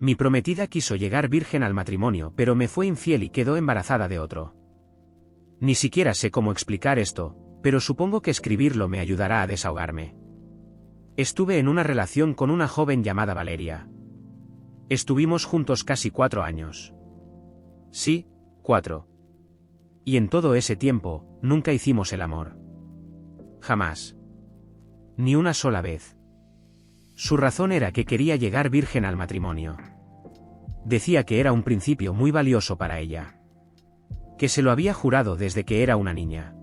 Mi prometida quiso llegar virgen al matrimonio, pero me fue infiel y quedó embarazada de otro. Ni siquiera sé cómo explicar esto, pero supongo que escribirlo me ayudará a desahogarme. Estuve en una relación con una joven llamada Valeria. Estuvimos juntos casi 4 años. Sí, 4. Y en todo ese tiempo, nunca hicimos el amor. Jamás. Ni una sola vez. Su razón era que quería llegar virgen al matrimonio. Decía que era un principio muy valioso para ella. Que se lo había jurado desde que era una niña.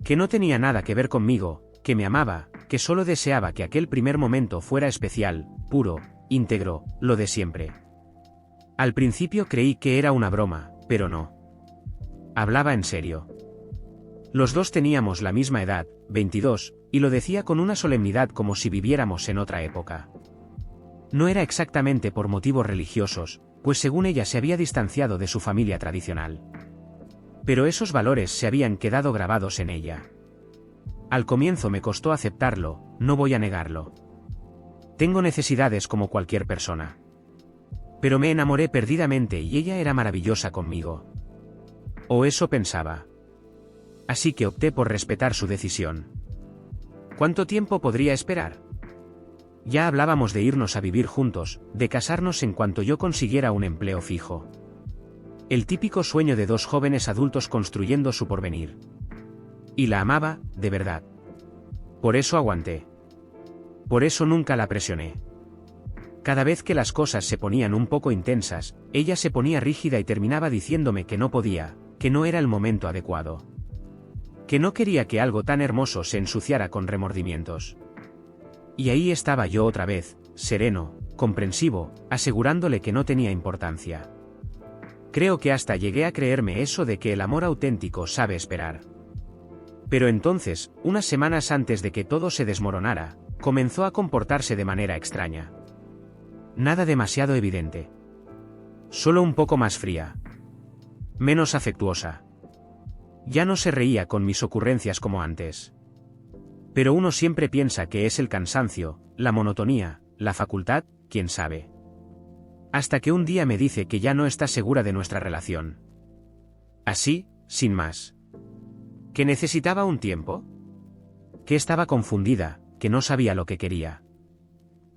Que no tenía nada que ver conmigo, que me amaba, que solo deseaba que aquel primer momento fuera especial, puro, íntegro, lo de siempre. Al principio creí que era una broma, pero no. Hablaba en serio. Los dos teníamos la misma edad, 22, y lo decía con una solemnidad como si viviéramos en otra época. No era exactamente por motivos religiosos, pues según ella se había distanciado de su familia tradicional. Pero esos valores se habían quedado grabados en ella. Al comienzo me costó aceptarlo, no voy a negarlo. Tengo necesidades como cualquier persona. Pero me enamoré perdidamente y ella era maravillosa conmigo. O eso pensaba. Así que opté por respetar su decisión. ¿Cuánto tiempo podría esperar? Ya hablábamos de irnos a vivir juntos, de casarnos en cuanto yo consiguiera un empleo fijo. El típico sueño de dos jóvenes adultos construyendo su porvenir. Y la amaba, de verdad. Por eso aguanté. Por eso nunca la presioné. Cada vez que las cosas se ponían un poco intensas, ella se ponía rígida y terminaba diciéndome que no podía, que no era el momento adecuado. Que no quería que algo tan hermoso se ensuciara con remordimientos. Y ahí estaba yo otra vez, sereno, comprensivo, asegurándole que no tenía importancia. Creo que hasta llegué a creerme eso de que el amor auténtico sabe esperar. Pero entonces, unas semanas antes de que todo se desmoronara, comenzó a comportarse de manera extraña. Nada demasiado evidente. Solo un poco más fría. Menos afectuosa. Ya no se reía con mis ocurrencias como antes. Pero uno siempre piensa que es el cansancio, la monotonía, la facultad, quién sabe. Hasta que un día me dice que ya no está segura de nuestra relación. Así, sin más. ¿Que necesitaba un tiempo? Que estaba confundida, que no sabía lo que quería.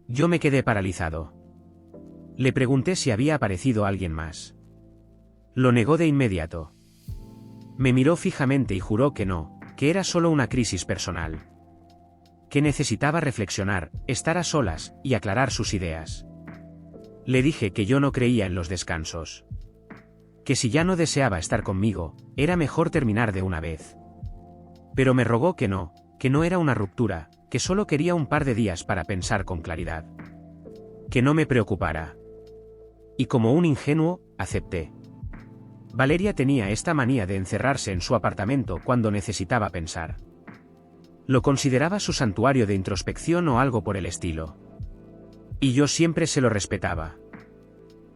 Yo me quedé paralizado. Le pregunté si había aparecido alguien más. Lo negó de inmediato. Me miró fijamente y juró que no, que era solo una crisis personal. Que necesitaba reflexionar, estar a solas, y aclarar sus ideas. Le dije que yo no creía en los descansos. Que si ya no deseaba estar conmigo, era mejor terminar de una vez. Pero me rogó que no era una ruptura, que solo quería un par de días para pensar con claridad. Que no me preocupara. Y como un ingenuo, acepté. Valeria tenía esta manía de encerrarse en su apartamento cuando necesitaba pensar. Lo consideraba su santuario de introspección o algo por el estilo. Y yo siempre se lo respetaba.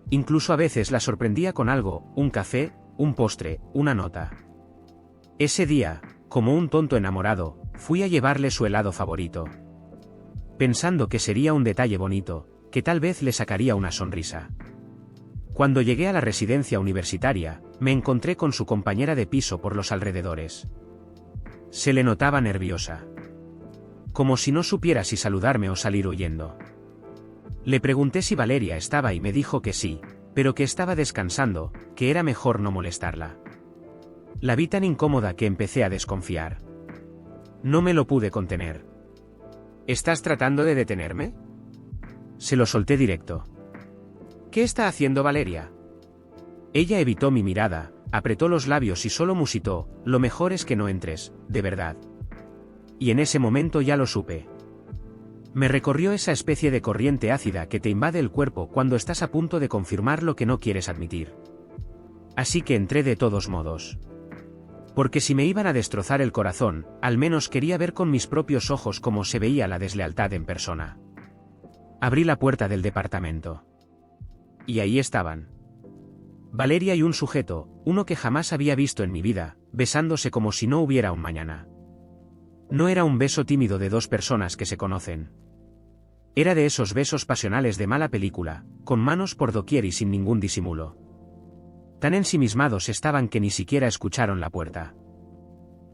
Incluso a veces la sorprendía con algo, un café, un postre, una nota. Ese día, como un tonto enamorado, fui a llevarle su helado favorito. Pensando que sería un detalle bonito, que tal vez le sacaría una sonrisa. Cuando llegué a la residencia universitaria, me encontré con su compañera de piso por los alrededores. Se le notaba nerviosa. Como si no supiera si saludarme o salir huyendo. Le pregunté si Valeria estaba y me dijo que sí, pero que estaba descansando, que era mejor no molestarla. La vi tan incómoda que empecé a desconfiar. No me lo pude contener. ¿Estás tratando de detenerme? Se lo solté directo. ¿Qué está haciendo Valeria? Ella evitó mi mirada, apretó los labios y solo musitó, lo mejor es que no entres, de verdad. Y en ese momento ya lo supe. Me recorrió esa especie de corriente ácida que te invade el cuerpo cuando estás a punto de confirmar lo que no quieres admitir. Así que entré de todos modos. Porque si me iban a destrozar el corazón, al menos quería ver con mis propios ojos cómo se veía la deslealtad en persona. Abrí la puerta del departamento. Y ahí estaban. Valeria y un sujeto, uno que jamás había visto en mi vida, besándose como si no hubiera un mañana. No era un beso tímido de dos personas que se conocen. Era de esos besos pasionales de mala película, con manos por doquier y sin ningún disimulo. Tan ensimismados estaban que ni siquiera escucharon la puerta.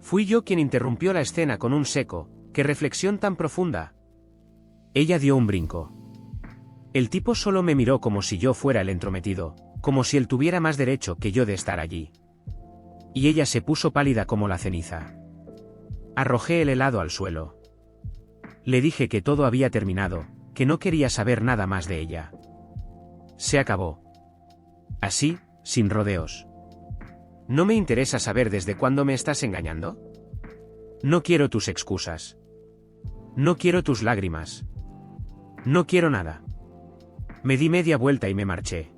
Fui yo quien interrumpió la escena con un seco: ¡qué reflexión tan profunda! Ella dio un brinco. El tipo solo me miró como si yo fuera el entrometido, como si él tuviera más derecho que yo de estar allí. Y ella se puso pálida como la ceniza. Arrojé el helado al suelo. Le dije que todo había terminado, que no quería saber nada más de ella. Se acabó. Así, sin rodeos. ¿No me interesa saber desde cuándo me estás engañando? No quiero tus excusas. No quiero tus lágrimas. No quiero nada. Me di media vuelta y me marché.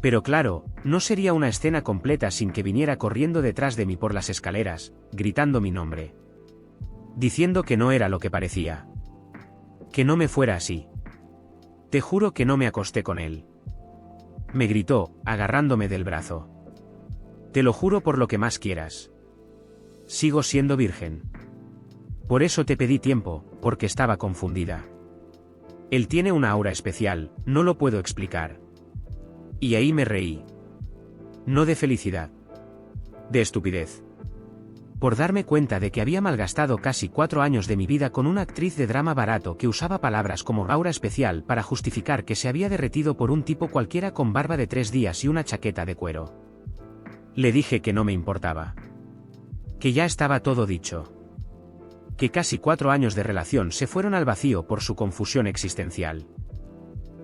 Pero claro, no sería una escena completa sin que viniera corriendo detrás de mí por las escaleras, gritando mi nombre. Diciendo que no era lo que parecía. Que no me fuera así. Te juro que no me acosté con él. Me gritó, agarrándome del brazo. Te lo juro por lo que más quieras. Sigo siendo virgen. Por eso te pedí tiempo, porque estaba confundida. Él tiene una aura especial, no lo puedo explicar. Y ahí me reí. No de felicidad. De estupidez. Por darme cuenta de que había malgastado casi 4 años de mi vida con una actriz de drama barato que usaba palabras como aura especial para justificar que se había derretido por un tipo cualquiera con barba de 3 días y una chaqueta de cuero. Le dije que no me importaba. Que ya estaba todo dicho. Que casi 4 años de relación se fueron al vacío por su confusión existencial.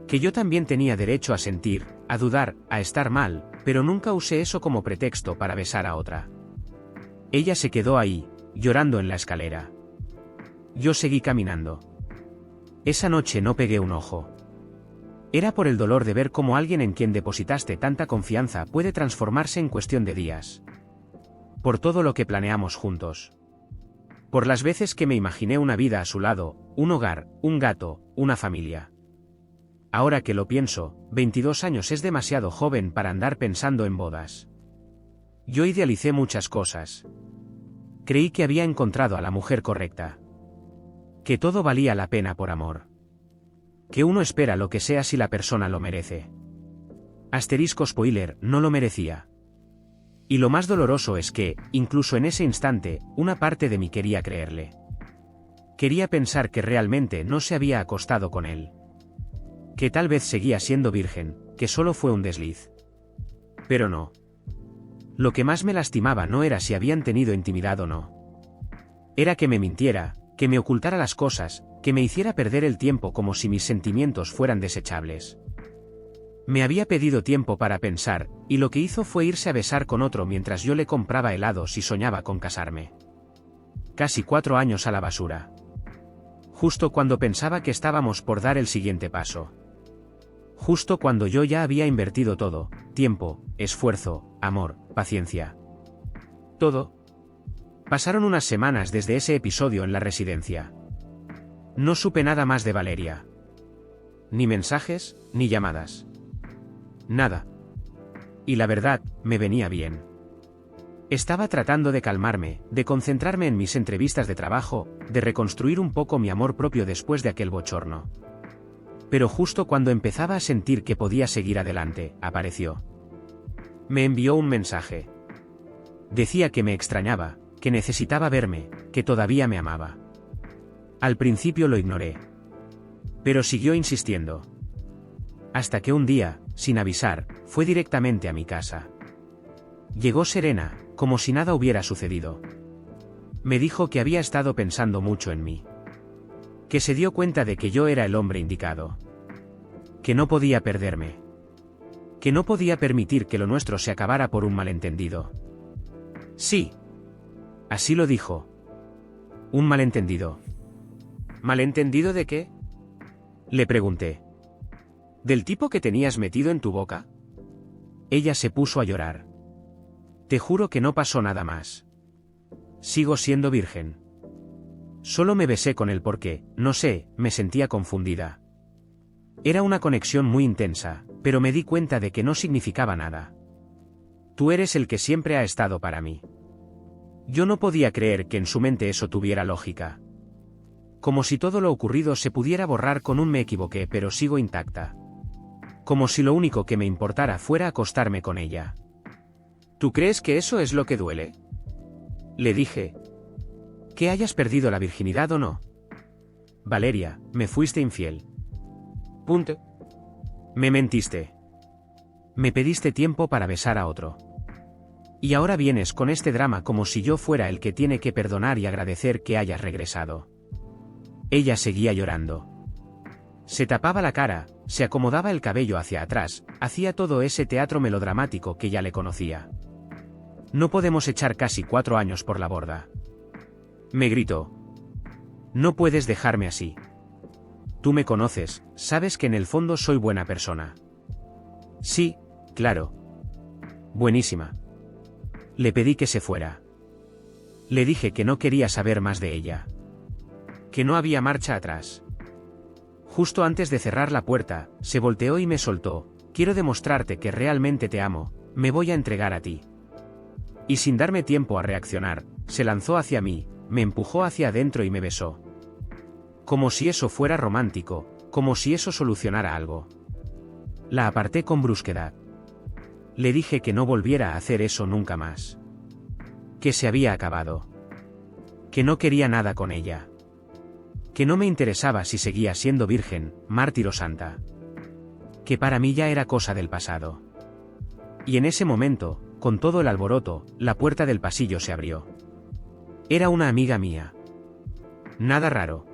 Que yo también tenía derecho a sentir, a dudar, a estar mal, pero nunca usé eso como pretexto para besar a otra. Ella se quedó ahí, llorando en la escalera. Yo seguí caminando. Esa noche no pegué un ojo. Era por el dolor de ver cómo alguien en quien depositaste tanta confianza puede transformarse en cuestión de días. Por todo lo que planeamos juntos. Por las veces que me imaginé una vida a su lado, un hogar, un gato, una familia. Ahora que lo pienso, 22 años es demasiado joven para andar pensando en bodas. Yo idealicé muchas cosas. Creí que había encontrado a la mujer correcta. Que todo valía la pena por amor. Que uno espera lo que sea si la persona lo merece. Asterisco spoiler, no lo merecía. Y lo más doloroso es que, incluso en ese instante, una parte de mí quería creerle. Quería pensar que realmente no se había acostado con él. Que tal vez seguía siendo virgen, que solo fue un desliz. Pero no. Lo que más me lastimaba no era si habían tenido intimidad o no. Era que me mintiera, que me ocultara las cosas, que me hiciera perder el tiempo como si mis sentimientos fueran desechables. Me había pedido tiempo para pensar, y lo que hizo fue irse a besar con otro mientras yo le compraba helados y soñaba con casarme. Casi 4 años a la basura. Justo cuando pensaba que estábamos por dar el siguiente paso. Justo cuando yo ya había invertido todo, tiempo, esfuerzo, amor, paciencia. Todo. Pasaron unas semanas desde ese episodio en la residencia. No supe nada más de Valeria. Ni mensajes, ni llamadas. Nada. Y la verdad, me venía bien. Estaba tratando de calmarme, de concentrarme en mis entrevistas de trabajo, de reconstruir un poco mi amor propio después de aquel bochorno. Pero justo cuando empezaba a sentir que podía seguir adelante, apareció. Me envió un mensaje. Decía que me extrañaba, que necesitaba verme, que todavía me amaba. Al principio lo ignoré. Pero siguió insistiendo. Hasta que un día, sin avisar, fue directamente a mi casa. Llegó serena, como si nada hubiera sucedido. Me dijo que había estado pensando mucho en mí. Que se dio cuenta de que yo era el hombre indicado. Que no podía perderme. Que no podía permitir que lo nuestro se acabara por un malentendido. Sí. Así lo dijo. Un malentendido. ¿Malentendido de qué? Le pregunté. ¿Del tipo que tenías metido en tu boca? Ella se puso a llorar. Te juro que no pasó nada más. Sigo siendo virgen. Solo me besé con él porque, no sé, me sentía confundida. Era una conexión muy intensa, pero me di cuenta de que no significaba nada. Tú eres el que siempre ha estado para mí. Yo no podía creer que en su mente eso tuviera lógica. Como si todo lo ocurrido se pudiera borrar con un me equivoqué pero sigo intacta. Como si lo único que me importara fuera acostarme con ella. ¿Tú crees que eso es lo que duele? Le dije. ¿Que hayas perdido la virginidad o no? Valeria, me fuiste infiel. Punto. Me mentiste. Me pediste tiempo para besar a otro. Y ahora vienes con este drama como si yo fuera el que tiene que perdonar y agradecer que hayas regresado. Ella seguía llorando. Se tapaba la cara, se acomodaba el cabello hacia atrás, hacía todo ese teatro melodramático que ya le conocía. No podemos echar casi 4 años por la borda. Me gritó. No puedes dejarme así. Tú me conoces, sabes que en el fondo soy buena persona. Sí, claro. Buenísima. Le pedí que se fuera. Le dije que no quería saber más de ella. Que no había marcha atrás. Justo antes de cerrar la puerta, se volteó y me soltó. Quiero demostrarte que realmente te amo, me voy a entregar a ti. Y sin darme tiempo a reaccionar, se lanzó hacia mí, me empujó hacia adentro y me besó. Como si eso fuera romántico, como si eso solucionara algo. La aparté con brusquedad. Le dije que no volviera a hacer eso nunca más. Que se había acabado. Que no quería nada con ella. Que no me interesaba si seguía siendo virgen, mártir o santa. Que para mí ya era cosa del pasado. Y en ese momento, con todo el alboroto, la puerta del pasillo se abrió. Era una amiga mía. Nada raro.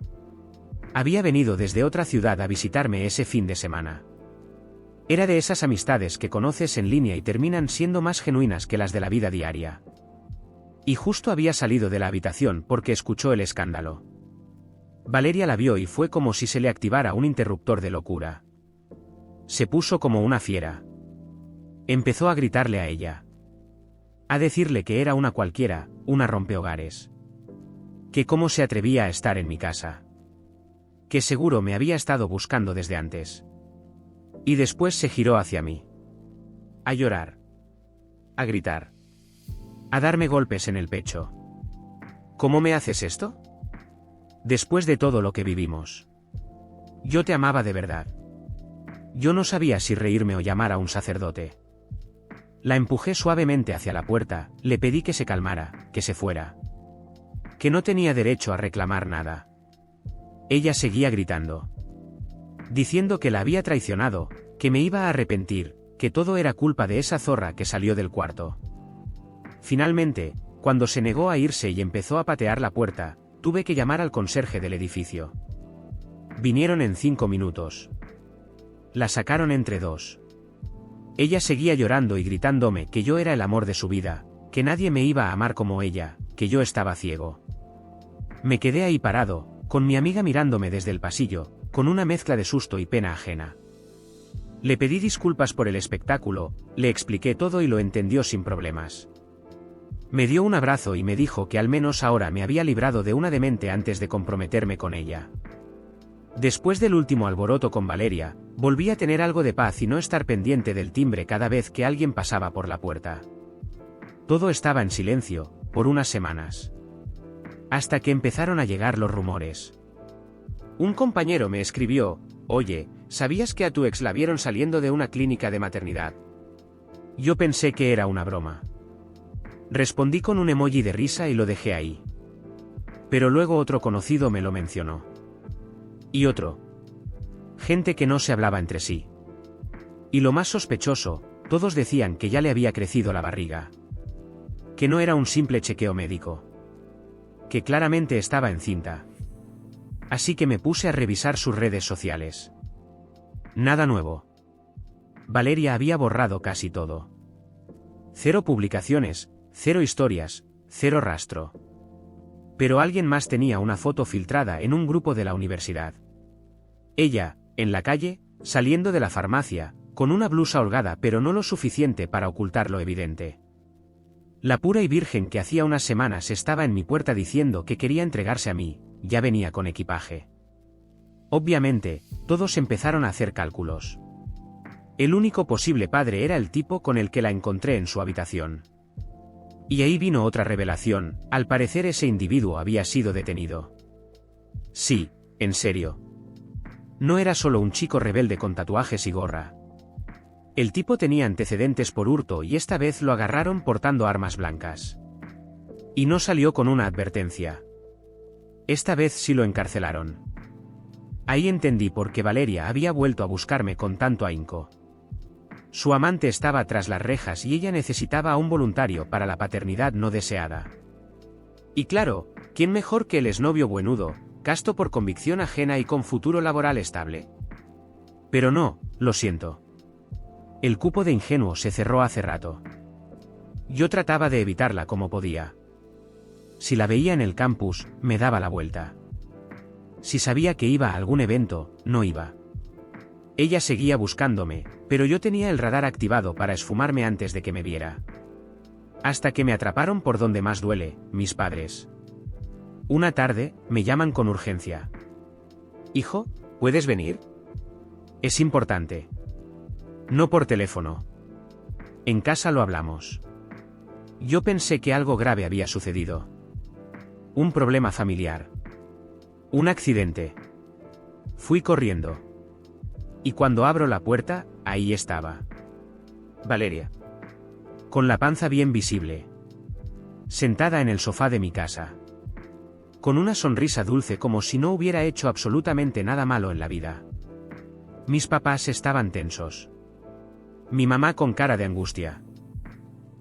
Había venido desde otra ciudad a visitarme ese fin de semana. Era de esas amistades que conoces en línea y terminan siendo más genuinas que las de la vida diaria. Y justo había salido de la habitación porque escuchó el escándalo. Valeria la vio y fue como si se le activara un interruptor de locura. Se puso como una fiera. Empezó a gritarle a ella. A decirle que era una cualquiera, una rompehogares. Que cómo se atrevía a estar en mi casa. Que seguro me había estado buscando desde antes. Y después se giró hacia mí. A llorar. A gritar. A darme golpes en el pecho. ¿Cómo me haces esto? Después de todo lo que vivimos. Yo te amaba de verdad. Yo no sabía si reírme o llamar a un sacerdote. La empujé suavemente hacia la puerta, le pedí que se calmara, que se fuera. Que no tenía derecho a reclamar nada. Ella seguía gritando. Diciendo que la había traicionado, que me iba a arrepentir, que todo era culpa de esa zorra que salió del cuarto. Finalmente, cuando se negó a irse y empezó a patear la puerta, tuve que llamar al conserje del edificio. Vinieron en 5 minutos. La sacaron entre 2. Ella seguía llorando y gritándome que yo era el amor de su vida, que nadie me iba a amar como ella, que yo estaba ciego. Me quedé ahí parado, con mi amiga mirándome desde el pasillo, con una mezcla de susto y pena ajena. Le pedí disculpas por el espectáculo, le expliqué todo y lo entendió sin problemas. Me dio un abrazo y me dijo que al menos ahora me había librado de una demente antes de comprometerme con ella. Después del último alboroto con Valeria, volví a tener algo de paz y no estar pendiente del timbre cada vez que alguien pasaba por la puerta. Todo estaba en silencio, por unas semanas. Hasta que empezaron a llegar los rumores. Un compañero me escribió, oye, ¿sabías que a tu ex la vieron saliendo de una clínica de maternidad? Yo pensé que era una broma. Respondí con un emoji de risa y lo dejé ahí. Pero luego otro conocido me lo mencionó. Y otro. Gente que no se hablaba entre sí. Y lo más sospechoso, todos decían que ya le había crecido la barriga. Que no era un simple chequeo médico. Que claramente estaba encinta. Así que me puse a revisar sus redes sociales. Nada nuevo. Valeria había borrado casi todo. 0 publicaciones, 0 historias, 0 rastro. Pero alguien más tenía una foto filtrada en un grupo de la universidad. Ella, en la calle, saliendo de la farmacia, con una blusa holgada pero no lo suficiente para ocultar lo evidente. La pura y virgen que hacía unas semanas estaba en mi puerta diciendo que quería entregarse a mí, ya venía con equipaje. Obviamente, todos empezaron a hacer cálculos. El único posible padre era el tipo con el que la encontré en su habitación. Y ahí vino otra revelación, al parecer ese individuo había sido detenido. Sí, en serio. No era solo un chico rebelde con tatuajes y gorra. El tipo tenía antecedentes por hurto y esta vez lo agarraron portando armas blancas. Y no salió con una advertencia. Esta vez sí lo encarcelaron. Ahí entendí por qué Valeria había vuelto a buscarme con tanto ahínco. Su amante estaba tras las rejas y ella necesitaba a un voluntario para la paternidad no deseada. Y claro, ¿quién mejor que el exnovio buenudo, casto por convicción ajena y con futuro laboral estable? Pero no, lo siento. El cupo de ingenuo se cerró hace rato. Yo trataba de evitarla como podía. Si la veía en el campus, me daba la vuelta. Si sabía que iba a algún evento, no iba. Ella seguía buscándome, pero yo tenía el radar activado para esfumarme antes de que me viera. Hasta que me atraparon por donde más duele, mis padres. Una tarde, me llaman con urgencia. Hijo, ¿puedes venir? Es importante. No por teléfono. En casa lo hablamos. Yo pensé que algo grave había sucedido. Un problema familiar. Un accidente. Fui corriendo. Y cuando abro la puerta, ahí estaba. Valeria. Con la panza bien visible. Sentada en el sofá de mi casa. Con una sonrisa dulce como si no hubiera hecho absolutamente nada malo en la vida. Mis papás estaban tensos. Mi mamá con cara de angustia.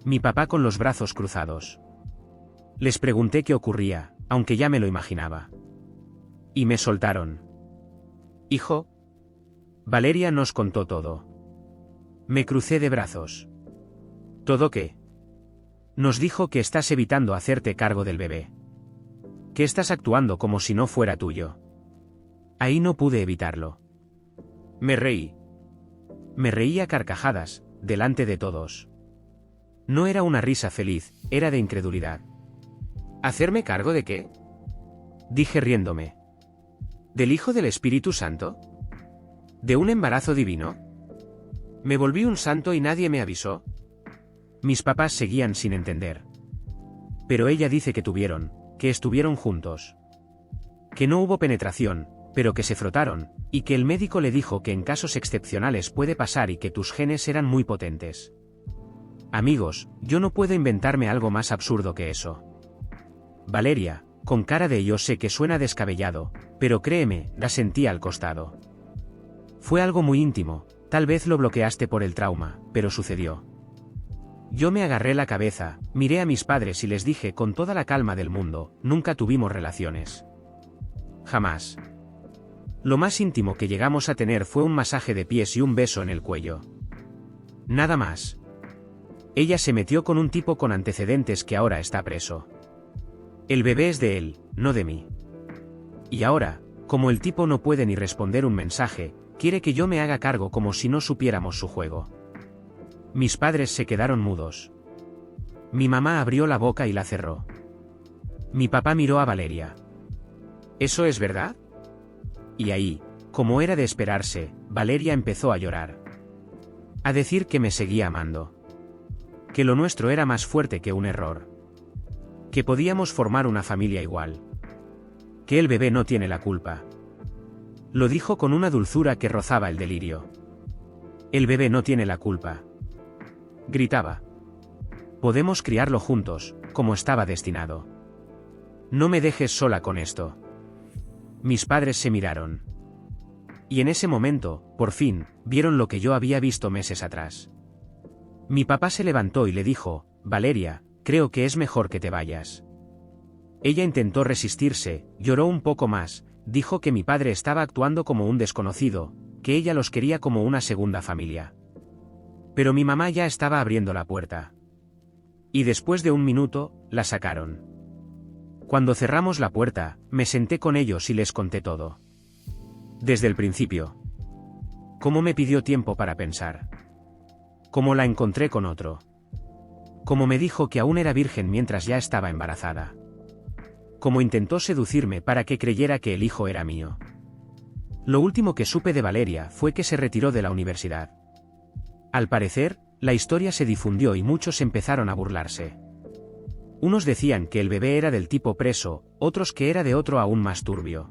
Mi papá con los brazos cruzados. Les pregunté qué ocurría, aunque ya me lo imaginaba. Y me soltaron. Hijo. Valeria nos contó todo. Me crucé de brazos. ¿Todo qué? Nos dijo que estás evitando hacerte cargo del bebé. Que estás actuando como si no fuera tuyo. Ahí no pude evitarlo. Me reí. Me reí a carcajadas, delante de todos. No era una risa feliz, era de incredulidad. ¿Hacerme cargo de qué? Dije riéndome. ¿Del Hijo del Espíritu Santo? ¿De un embarazo divino? ¿Me volví un santo y nadie me avisó? Mis papás seguían sin entender. Pero ella dice que estuvieron juntos. Que no hubo penetración, pero que se frotaron, y que el médico le dijo que en casos excepcionales puede pasar y que tus genes eran muy potentes. Amigos, yo no puedo inventarme algo más absurdo que eso. Valeria, con cara de yo sé que suena descabellado, pero créeme, la sentí al costado. Fue algo muy íntimo, tal vez lo bloqueaste por el trauma, pero sucedió. Yo me agarré la cabeza, miré a mis padres y les dije con toda la calma del mundo, nunca tuvimos relaciones. Jamás. Lo más íntimo que llegamos a tener fue un masaje de pies y un beso en el cuello. Nada más. Ella se metió con un tipo con antecedentes que ahora está preso. El bebé es de él, no de mí. Y ahora, como el tipo no puede ni responder un mensaje, quiere que yo me haga cargo como si no supiéramos su juego. Mis padres se quedaron mudos. Mi mamá abrió la boca y la cerró. Mi papá miró a Valeria. ¿Eso es verdad? Y ahí, como era de esperarse, Valeria empezó a llorar. A decir que me seguía amando. Que lo nuestro era más fuerte que un error. Que podíamos formar una familia igual. Que el bebé no tiene la culpa. Lo dijo con una dulzura que rozaba el delirio. El bebé no tiene la culpa. Gritaba. Podemos criarlo juntos, como estaba destinado. No me dejes sola con esto. Mis padres se miraron. Y en ese momento, por fin, vieron lo que yo había visto meses atrás. Mi papá se levantó y le dijo, Valeria, creo que es mejor que te vayas. Ella intentó resistirse, lloró un poco más, dijo que mi padre estaba actuando como un desconocido, que ella los quería como una segunda familia. Pero mi mamá ya estaba abriendo la puerta. Y después de un minuto, la sacaron. Cuando cerramos la puerta, me senté con ellos y les conté todo. Desde el principio. Cómo me pidió tiempo para pensar. Cómo la encontré con otro. Cómo me dijo que aún era virgen mientras ya estaba embarazada. Cómo intentó seducirme para que creyera que el hijo era mío. Lo último que supe de Valeria fue que se retiró de la universidad. Al parecer, la historia se difundió y muchos empezaron a burlarse. Unos decían que el bebé era del tipo preso, otros que era de otro aún más turbio.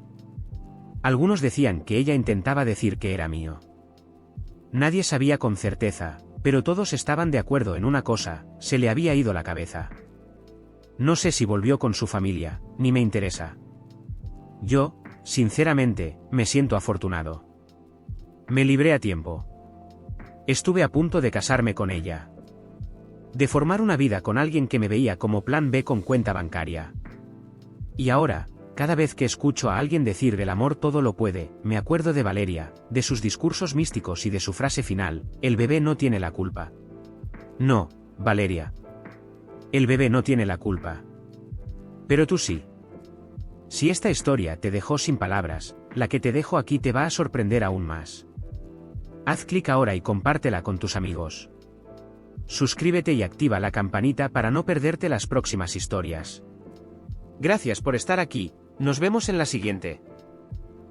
Algunos decían que ella intentaba decir que era mío. Nadie sabía con certeza, pero todos estaban de acuerdo en una cosa: se le había ido la cabeza. No sé si volvió con su familia, ni me interesa. Yo, sinceramente, me siento afortunado. Me libré a tiempo. Estuve a punto de casarme con ella. De formar una vida con alguien que me veía como plan B con cuenta bancaria. Y ahora, cada vez que escucho a alguien decir del amor todo lo puede, me acuerdo de Valeria, de sus discursos místicos y de su frase final: el bebé no tiene la culpa. No, Valeria. El bebé no tiene la culpa. Pero tú sí. Si esta historia te dejó sin palabras, la que te dejo aquí te va a sorprender aún más. Haz clic ahora y compártela con tus amigos. Suscríbete y activa la campanita para no perderte las próximas historias. Gracias por estar aquí, nos vemos en la siguiente.